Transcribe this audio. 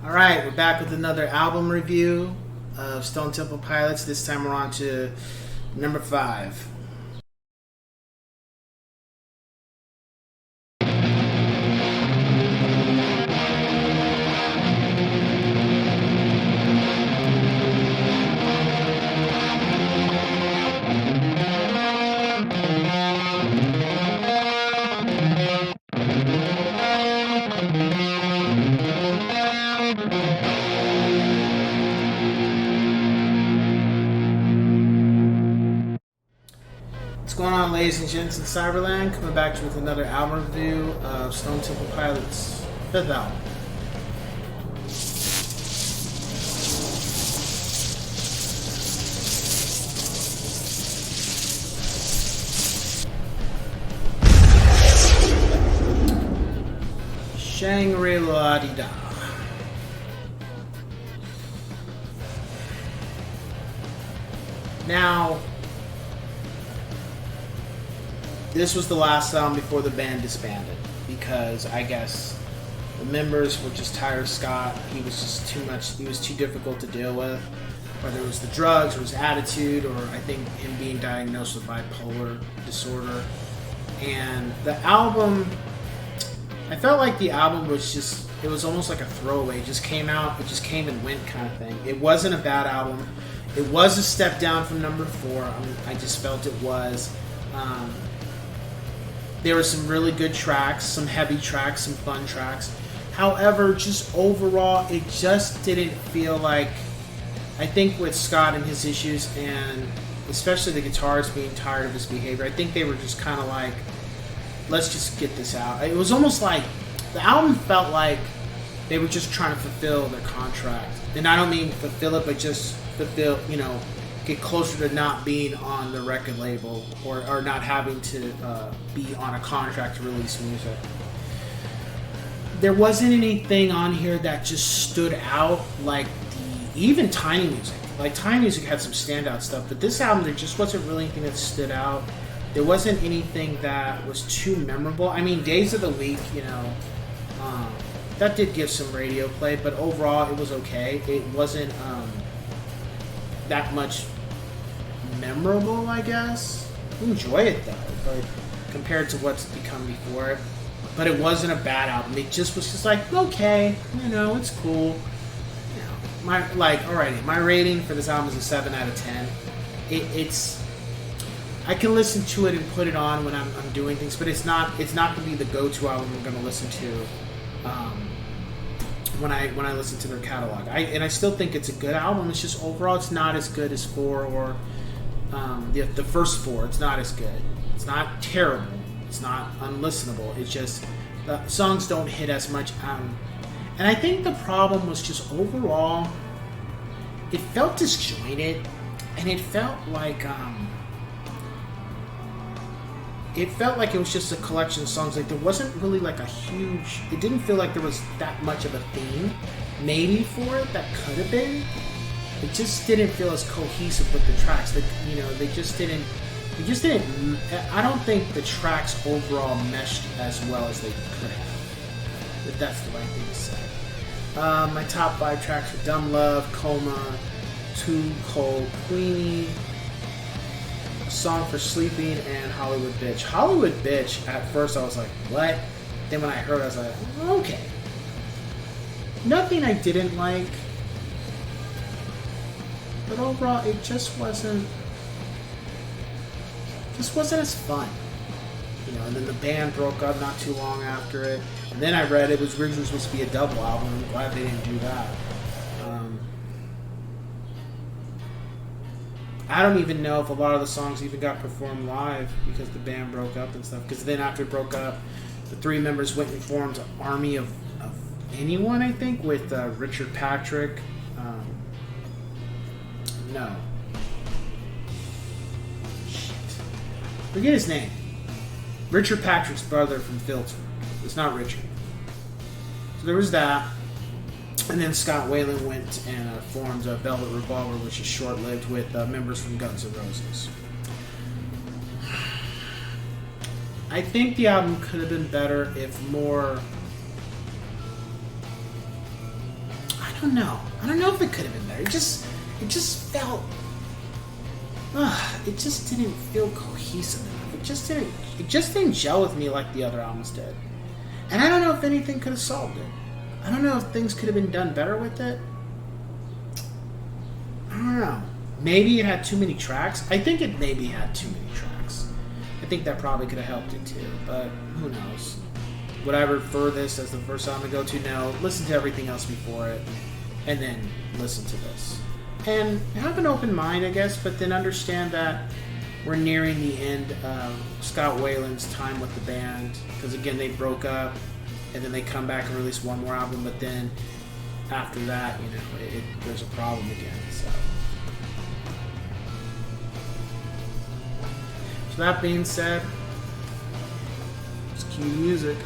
Alright, we're back with another album review of Stone Temple Pilots. This time we're on to number 5. What's going on, ladies and gents in Cyberland? Coming back to you with another album review of Stone Temple Pilots' 5th album. Shangri-La Dee. Now, this was the last album before the band disbanded because I guess the members were just tired of Scott. He was just too much. He was too difficult to deal with. Whether it was the drugs or his attitude, or I think him being diagnosed with bipolar disorder. And the album, I felt like the album was just, it was almost like a throwaway. It just came out, it just came and went kind of thing. It wasn't a bad album. It was a step down from number 4. I just felt it was. There were some really good tracks, some heavy tracks, some fun tracks. However, just overall, it just didn't feel like, I think with Scott and his issues, and especially the guitars being tired of his behavior, I think they were just kind of like, let's just get this out. It was almost like, the album felt like they were just trying to fulfill their contract. And I don't mean fulfill it, but just fulfill, get closer to not being on the record label or not having to be on a contract to release music. There wasn't anything on here that just stood out like even Tiny Music. Like Tiny Music had some standout stuff, but this album there just wasn't really anything that stood out. There wasn't anything that was too memorable. I mean, Days of the Week, that did give some radio play, but overall it was okay. It wasn't that much memorable, I guess. I enjoy it though, but compared to what's become before it. But it wasn't a bad album. It just was just like, okay, it's cool. My rating for this album is a 7 out of 10. It's I can listen to it and put it on when I'm doing things, but it's not going to be the go-to album I'm going to listen to when I listen to their catalog. I still think it's a good album. It's just overall it's not as good as 4 or the first 4. It's not as good. It's not terrible. It's not unlistenable. It's just the songs don't hit as much. And I think the problem was just overall it felt disjointed, and it felt like it was just a collection of songs. Like there wasn't really like a huge. It didn't feel like there was that much of a theme, maybe for it that could have been. It just didn't feel as cohesive with the tracks. Like they just didn't. I don't think the tracks overall meshed as well as they could have. If that's the right thing to say. My top 5 tracks were Dumb Love, Coma, Too Cold, Queenie, A Song for Sleeping, and Hollywood Bitch. Hollywood Bitch, at first I was like, what? Then when I heard it, I was like, okay. Nothing I didn't like, but overall it just wasn't as fun. And then the band broke up not too long after it. And then I read it was originally supposed to be a double album. I'm glad they didn't do that. I don't even know if a lot of the songs even got performed live because the band broke up and stuff. Because then after it broke up, the 3 members went and formed Army of Anyone, I think, with Richard Patrick. No. Shit. Forget his name. Richard Patrick's brother from Filter. It's not Richard. So there was that. And then Scott Weiland went and formed Velvet Revolver, which is short-lived, with members from Guns N' Roses. I think the album could have been better if more... don't know. I don't know if it could have been better. It just felt. It just didn't feel cohesive enough. It just didn't gel with me like the other albums did. And I don't know if anything could have solved it. I don't know if things could have been done better with it. I don't know. Maybe it had too many tracks. I think it maybe had too many tracks. I think that probably could have helped it too, but who knows. Would I refer this as the first album to go to? No. Listen to everything else before it, and then listen to this. And have an open mind, I guess, but then understand that we're nearing the end of Scott Weiland's time with the band. Because again, they broke up, and then they come back and release one more album, but then after that, you know, there's a problem again. So that being said, let's cue the music.